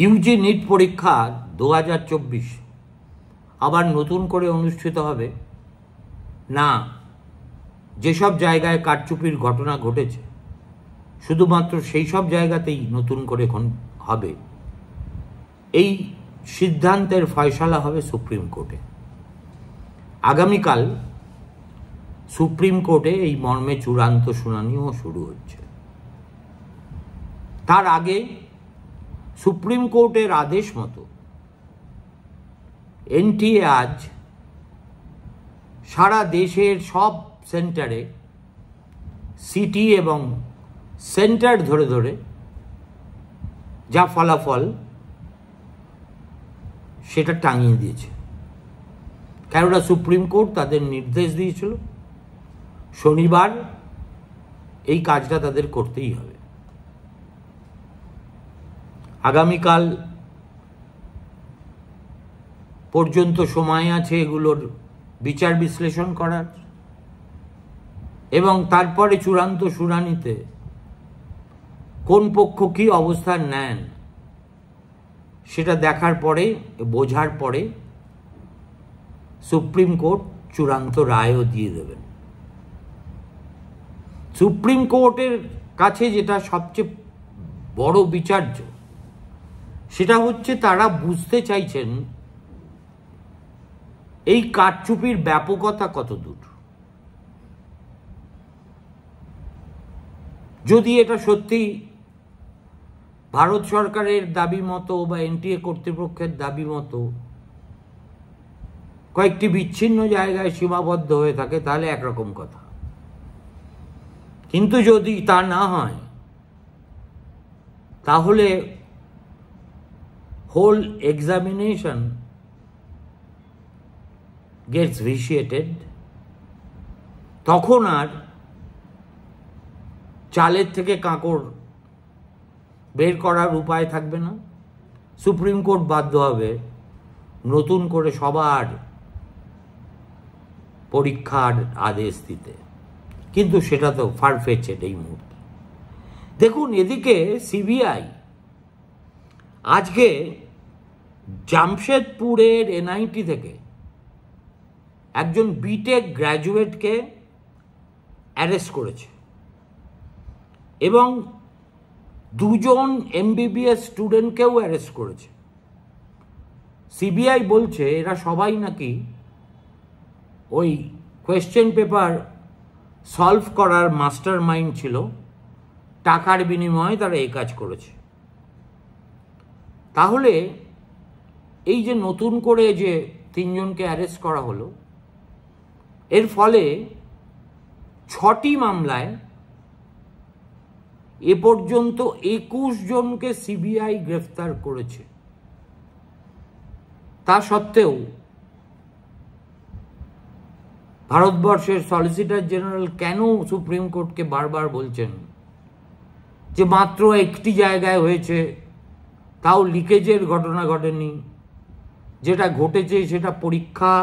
Yuji NEET পরীক্ষা 2024 আবার নতুন করে অনুষ্ঠিত হবে না। যেসব জায়গায় কারচুপির ঘটনা ঘটেছে শুধুমাত্র সেই সব জায়গাতেই নতুন করে হবে, এই সিদ্ধান্তের ফয়সালা হবে সুপ্রিম কোর্টে। আগামীকাল সুপ্রিম কোর্টে এই মর্মে চূড়ান্ত শুনানিও শুরু হচ্ছে। তার আগে সুপ্রিম কোর্টের আদেশ মতো এনটিএ আজ সারা দেশের সব সেন্টারে সিটি এবং সেন্টার ধরে ধরে যা ফলাফল সেটা টাঙিয়ে দিয়েছে। কেননা সুপ্রিম কোর্ট তাদের নির্দেশ দিয়েছিল শনিবার এই কাজটা তাদের করতেই হবে। আগামীকাল পর্যন্ত সময় আছে এগুলোর বিচার বিশ্লেষণ করার, এবং তারপরে চূড়ান্ত শুনানিতে কোন পক্ষ কি অবস্থান নেন সেটা দেখার পরে, বোঝার পরে সুপ্রিম কোর্ট চূড়ান্ত রায়ও দিয়ে দেবেন। সুপ্রিম কোর্টের কাছে যেটা সবচেয়ে বড় বিচার্য সেটা হচ্ছে তারা বুঝতে চাইছেন এই কারচুপির ব্যাপকতা কত দূর। যদি এটা সত্যি ভারত সরকারের দাবি মতো বা এনটিএ কর্তৃপক্ষের দাবি মতো কয়েকটি বিচ্ছিন্ন জায়গায় সীমাবদ্ধ হয়ে থাকে তাহলে একরকম কথা, কিন্তু যদি তা না হয় তাহলে হোল এক্সামিনেশন গেটস ভিশিয়েটেড। তখন আর চালের থেকে কাঁকড় বের করার উপায় থাকবে না। সুপ্রিম কোর্ট বাধ্য হবে নতুন করে সবার পরীক্ষার আদেশ দিতে, কিন্তু সেটা তো ফারফেচেড এই মুহূর্তে। দেখুন, এদিকে সিবিআই আজকে জামশেদপুরের এনআইটি থেকে একজন বিটেক গ্র্যাজুয়েটকে অ্যারেস্ট করেছে এবং দুজন এমবিবিএস স্টুডেন্টকেও অ্যারেস্ট করেছে। সিবিআই বলছে এরা সবাই নাকি ওই কোয়েশ্চেন পেপার সলভ করার মাস্টার মাইন্ড ছিল, টাকার বিনিময়ে তারা এই কাজ করেছে। তাহলে এই যে নতুন করে যে তিনজনকে অ্যারেস্ট করা হলো, এর ফলে 6টি মামলায় এ পর্যন্ত 21 জনকে সিবিআই গ্রেফতার করেছে। তা সত্ত্বেও ভারতবর্ষের সলিসিটর জেনারেল কেন সুপ্রিম কোর্টকে বারবার বলছেন যে মাত্র একটি জায়গায় হয়েছে, তাও লিকেজের ঘটনা ঘটেনি, যেটা ঘটেছে সেটা পরীক্ষা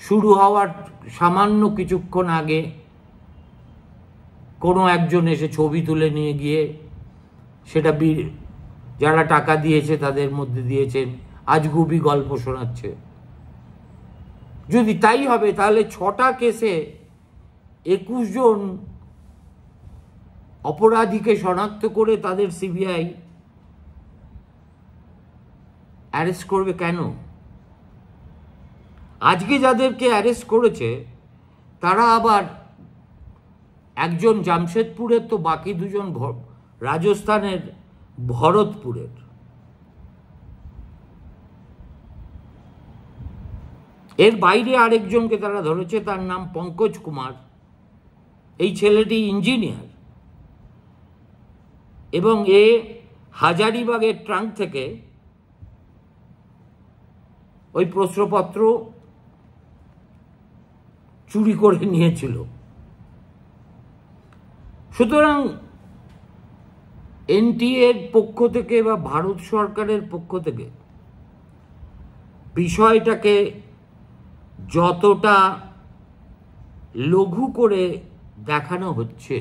শুরু হওয়ার সামান্য কিছুক্ষণ আগে কোনো একজন এসে ছবি তুলে নিয়ে গিয়ে সেটা যারা টাকা দিয়েছে তাদের মধ্যে দিয়েছেন, আজগুবি গল্প শোনাচ্ছে। যদি তাই হবে তাহলে 6টা কেসে 21 জন অপরাধীকে শনাক্ত করে তাদের সিবিআই অ্যারেস্ট করবে কেন? আজকে যাদেরকে অ্যারেস্ট করেছে তারা আবার একজন জামশেদপুরের, তো বাকি দুজন রাজস্থানের ভরতপুরের। এর বাইরে আরেকজনকে তারা ধরেছে, তার নাম পঙ্কজ কুমার। এই ছেলেটি ইঞ্জিনিয়ার এবং এ হাজারিবাগের ট্রাঙ্ক থেকে ওই প্রশ্নপত্র চুরি করে নিয়েছিল। সুতরাং এনটিএর পক্ষ থেকে বা ভারত সরকারের পক্ষ থেকে বিষয়টাকে যতটা লঘু করে দেখানো হচ্ছে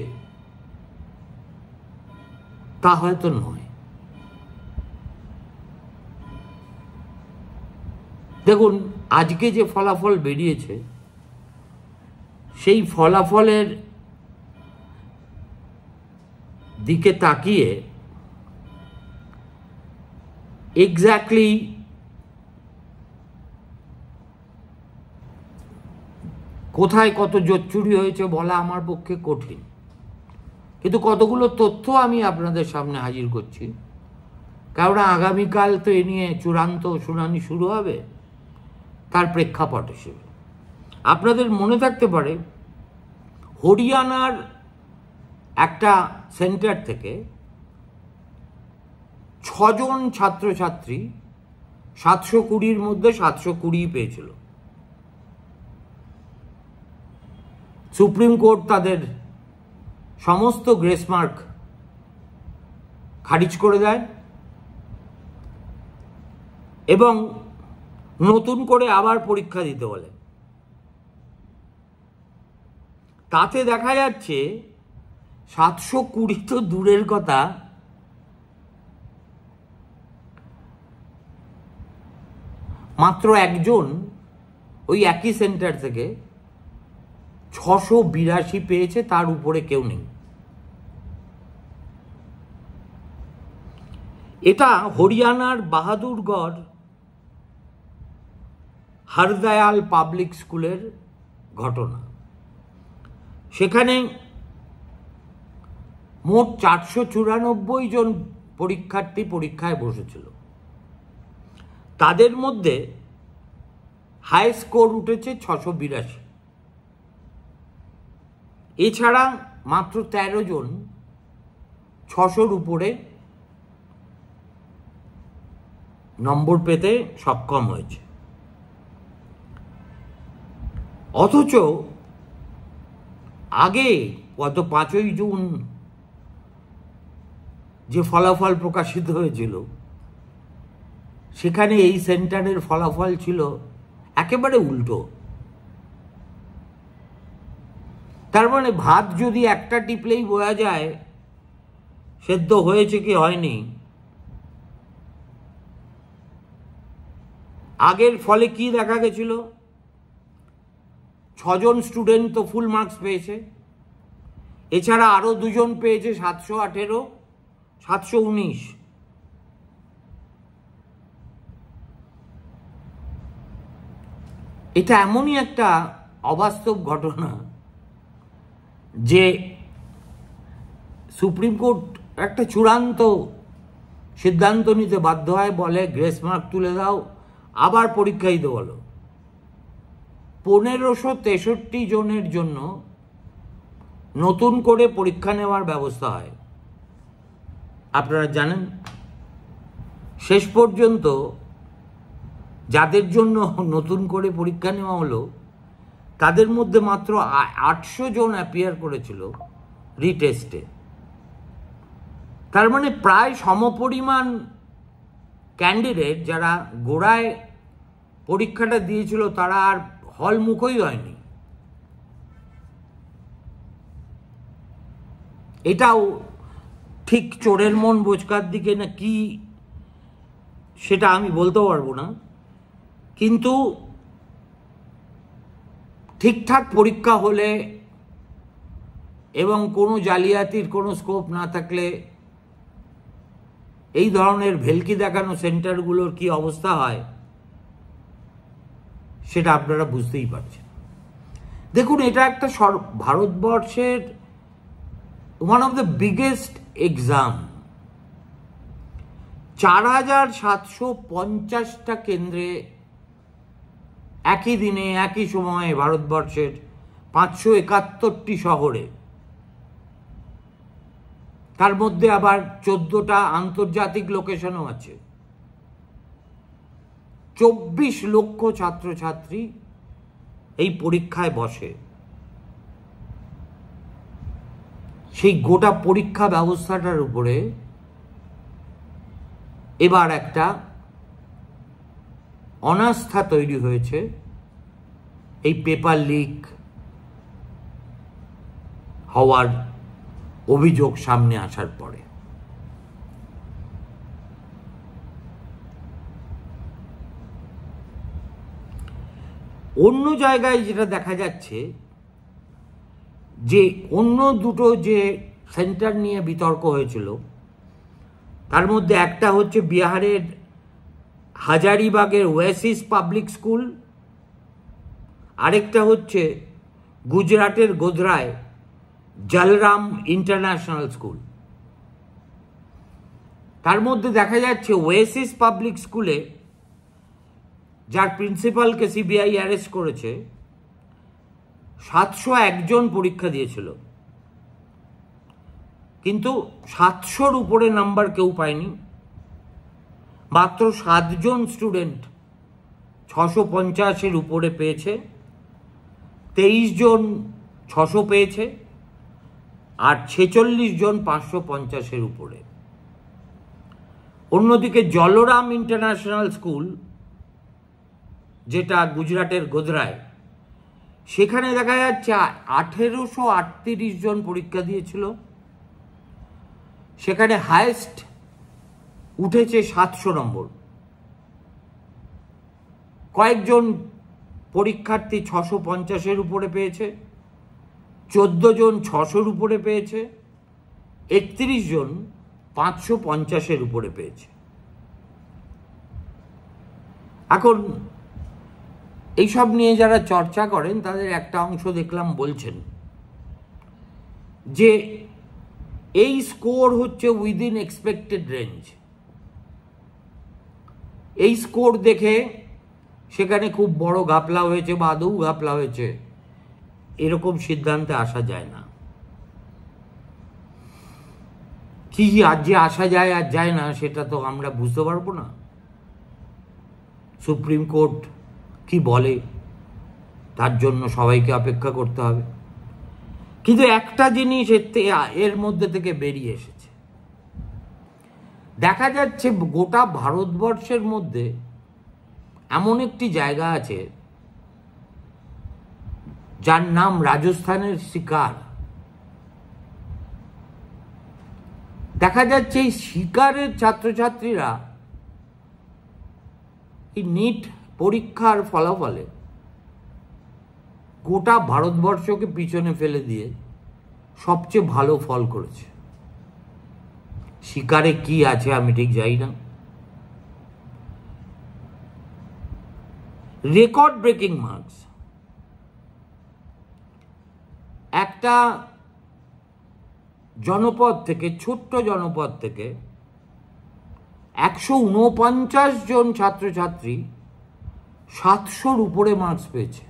তা হয়তো নয়। দেখুন, আজকে যে ফলাফল বেরিয়েছে সেই ফলাফলের দিকে তাকিয়ে এক্স্যাক্টলি কোথায় কত জোচ্চুরি হয়েছে বলা আমার পক্ষে কঠিন, কিন্তু কতগুলো তথ্য আমি আপনাদের সামনে হাজির করছি, কারণ আগামীকাল তো এ নিয়ে চূড়ান্ত শুনানি শুরু হবে। তার প্রেক্ষাপট হিসেবে আপনাদের মনে থাকতে পারে হরিয়ানার একটা সেন্টার থেকে 6 জন ছাত্রছাত্রী 720-র মধ্যে 720 পেয়েছিল। সুপ্রিম কোর্ট তাদের সমস্ত গ্রেস মার্ক খারিজ করে দেয় এবং নতুন করে আবার পরীক্ষা দিতে বলে। তাতে দেখা যাচ্ছে 720 তো দূরের কথা, মাত্র একজন ওই একই সেন্টার থেকে 682 পেয়েছে, তার উপরে কেউ নেই। এটা হরিয়ানার বাহাদুরগড় হরদয়াল পাবলিক স্কুলের ঘটনা। সেখানে মোট 494 জন পরীক্ষার্থী পরীক্ষায় বসেছিল। তাদের মধ্যে হাই স্কোর উঠেছে 682। এছাড়া মাত্র 13 জন 600-র উপরে নম্বর পেতে সক্ষম হয়েছে। অথচ আগে গত 5ই জুন যে ফলাফল প্রকাশিত হয়েছিল সেখানে এই সেন্টারের ফলাফল ছিল একেবারে উল্টো। তার মানে ভাত যদি একটা টিপলেই বোঝা যায় সেদ্ধ হয়েছে কি হয়নি, আগের ফলে কি দেখা গেছিল? 6 জন স্টুডেন্ট তো ফুল মার্কস পেয়েছে, এছাড়া আরো 2 জন পেয়েছে 718, 719। এটা এমনই একটা অবাস্তব ঘটনা যে সুপ্রিম কোর্ট একটা চূড়ান্ত সিদ্ধান্ত নিতে বাধ্য হয়, বলে গ্রেস মার্ক তুলে দাও, আবার পরীক্ষা দিতে বলো। 1563 জনের জন্য নতুন করে পরীক্ষা নেওয়ার ব্যবস্থা হয়। আপনারা জানেন শেষ পর্যন্ত যাদের জন্য নতুন করে পরীক্ষা নেওয়া হলো তাদের মধ্যে মাত্র 800 জন অ্যাপিয়ার করেছিল রিটেস্টে। তার মানে প্রায় সমপরিমাণ ক্যান্ডিডেট যারা গোড়ায় পরীক্ষাটা দিয়েছিল তারা আর হলমুখই হয়নি। এটাও ঠিক চোরের মন বোঝকার দিকে না কি সেটা আমি বলতে পারবো না, কিন্তু ঠিকঠাক পরীক্ষা হলে এবং কোনো জালিয়াতির কোনো স্কোপ না থাকলে এই ধরনের ভেলকি দেখানো সেন্টারগুলোর কি অবস্থা হয় সেটা আপনারা বুঝতেই পারছেন। দেখুন, এটা একটা ভারতবর্ষের one of the biggest exam. 4750টা কেন্দ্রে একই দিনে একই সময়ে ভারতবর্ষের 571টি শহরে, তার মধ্যে আবার 14টা আন্তর্জাতিক লোকেশনও আছে। 24 লক্ষ ছাত্রছাত্রী এই পরীক্ষায় বসে। সেই গোটা পরীক্ষা ব্যবস্থাটার উপরে এবার একটা অনাস্থা তৈরি হয়েছে এই পেপার লিক হওয়ার অভিযোগ সামনে আসার পরে। অন্য জায়গায় যেটা দেখা যাচ্ছে যে অন্য দুটো যে সেন্টার নিয়ে বিতর্ক হয়েছিল, তার মধ্যে একটা হচ্ছে বিহারের হাজারিবাগের ওয়েসিস পাবলিক স্কুল, আরেকটা হচ্ছে গুজরাটের গোধরায় জলরাম ইন্টারন্যাশনাল স্কুল। তার মধ্যে দেখা যাচ্ছে ওয়েসিস পাবলিক স্কুলে যার প্রিন্সিপালকে সিবিআই অ্যারেস্ট করেছে, 701 জন পরীক্ষা দিয়েছিল, কিন্তু 700-র উপরে নাম্বার কেউ পায়নি। মাত্র 7 জন স্টুডেন্ট 650-এর উপরে পেয়েছে, 23 জন 600 পেয়েছে, আর 46 জন 550-এর উপরে। অন্যদিকে জলরাম ইন্টারন্যাশনাল স্কুল, যেটা গুজরাটের গোধরায়, সেখানে দেখা যাচ্ছে 1838 জন পরীক্ষা দিয়েছিল, সেখানে হায়েস্ট উঠেছে 700 নম্বর। কয়েকজন পরীক্ষার্থী 650-এর উপরে পেয়েছে, 14 জন 600-র উপরে পেয়েছে, 31 জন 550-এর উপরে পেয়েছে। এখন এইসব নিয়ে যারা চর্চা করেন তাদের একটা অংশ দেখলাম বলছেন যে এই স্কোর হচ্ছে উইদিন এক্সপেক্টেড রেঞ্জ। এই স্কোর দেখে সেখানে খুব বড় ঘাপলা হয়েছে বা আদৌ ঘাপলা হয়েছে এরকম সিদ্ধান্তে আসা যায় না। কি আজ যে আসা যায় আর যায় না সেটা তো আমরা বুঝতে পারবো না। সুপ্রিম কোর্ট কি বলে তার জন্য সবাইকে অপেক্ষা করতে হবে। কিন্তু একটা জিনিস এর মধ্যে থেকে বেরিয়ে এসেছে, দেখা যাচ্ছে গোটা ভারতবর্ষের মধ্যে এমন একটি জায়গা আছে যার নাম রাজস্থানের সিকার। দেখা যাচ্ছে এই সিকারের ছাত্রছাত্রীরা এই নিট পরীক্ষার ফলাফলে গোটা ভারতবর্ষকে পিছনে ফেলে দিয়ে সবচেয়ে ভালো ফল করেছে। সিকারে কি আছে আমি ঠিক জানি না। Record breaking marks. একটা জনপদ থেকে, ছোট্ট জনপদ থেকে 149 জন ছাত্রছাত্রী 700-র উপরে মার্কস পেয়েছে।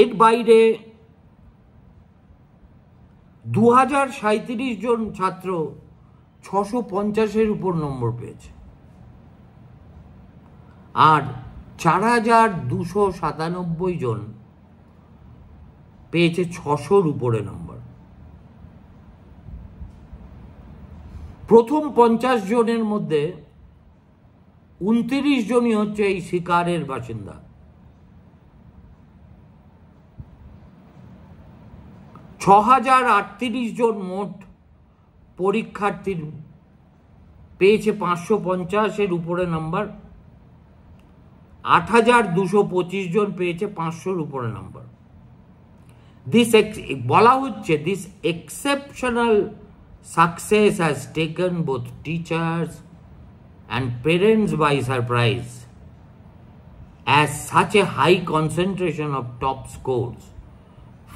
এর বাইরে 2037 জন ছাত্র 650-এর উপর নম্বর পেয়েছে, আর 4297 জন পেয়েছে 600-র উপরে নম্বর। প্রথম 50 জনের মধ্যে 29 জনই হচ্ছে এই সিকারের বাসিন্দা। ছ 6038 জন মোট পরীক্ষার্থীর পেয়েছে 550-এর উপরে নাম্বার, 8225 জন পেয়েছে 500-র উপরে নাম্বার। বলা হচ্ছে this exceptional success has taken both teachers and parents by surprise, as such a high concentration of top scores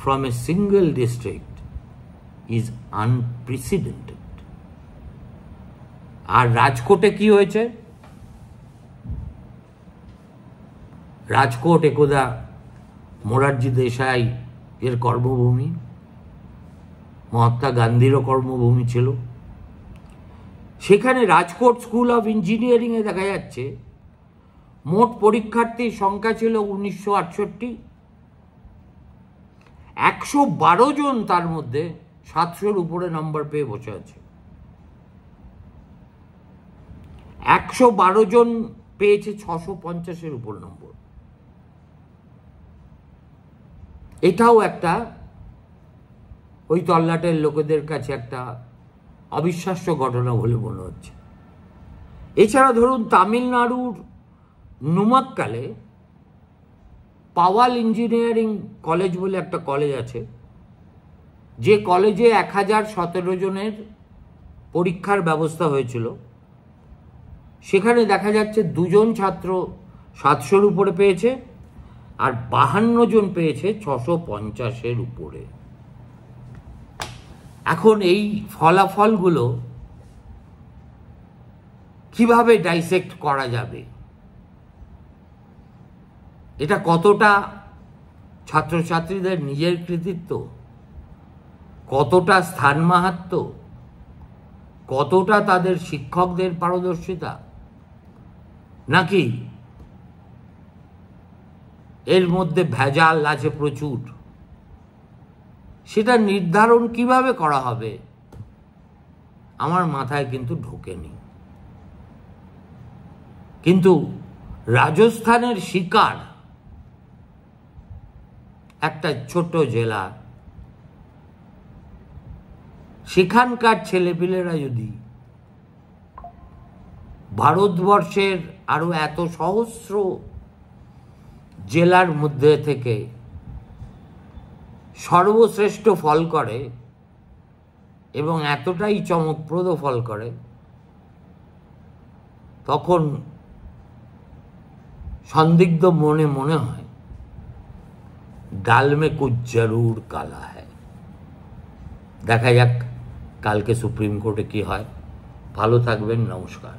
from a single district is unprecedented. আর রাজকোটে কি হয়েছে? রাজকোট একদা মোরারজি দেশাই এর কর্মভূমি, মহাত্মা গান্ধীরও কর্মভূমি ছিল। সেখানে রাজকোট স্কুল অফ ইঞ্জিনিয়ারিংয়ে দেখা যাচ্ছে মোট পরীক্ষার্থীর সংখ্যা ছিল 1968, 112 জন তার মধ্যে 700-র উপরে নম্বর পেয়ে বসে আছে। 112 জন পেয়েছে 650-এর উপর নম্বর। এটাও একটা ওই তল্লাটের লোকেদের কাছে একটা অবিশ্বাস্য ঘটনা বলে মনে হচ্ছে। এছাড়া ধরুন তামিলনাড়ুর নুমাক্কালে পাওয়াল ইঞ্জিনিয়ারিং কলেজ বলে একটা কলেজ আছে, যে কলেজে 1017 জনের পরীক্ষার ব্যবস্থা হয়েছিল। সেখানে দেখা যাচ্ছে 2 জন ছাত্র 700-র উপরে পেয়েছে, আর 52 জন পেয়েছে 650-এর উপরে। এখন এই ফলাফলগুলো কিভাবে ডাইসেক্ট করা যাবে? এটা কতটা ছাত্রছাত্রীদের নিজের কৃতিত্ব, কতটা স্থান মাহাত্ম্য, কতটা তাদের শিক্ষকদের পারদর্শিতা, নাকি এর মধ্যে ভেজাল আছে প্রচুর, সেটা নির্ধারণ কিভাবে করা হবে আমার মাথায় কিন্তু ঢোকেনি। কিন্তু রাজস্থানের শিকার একটা ছোট জেলা, সেখানকার ছেলেপিলেরা যদি ভারতবর্ষের আরো এত সহস্র জেলার মধ্যে থেকে সর্বশ্রেষ্ঠ ফল করে এবং এতটাই চমকপ্রদ ফল করে, তখন সন্দিগ্ধ মনে মনে হয় ডাল মে কুছ জরুর কালা হ্যায়। দেখা যাক কালকে সুপ্রিম কোর্টে কি হয়। ভালো থাকবেন, নমস্কার।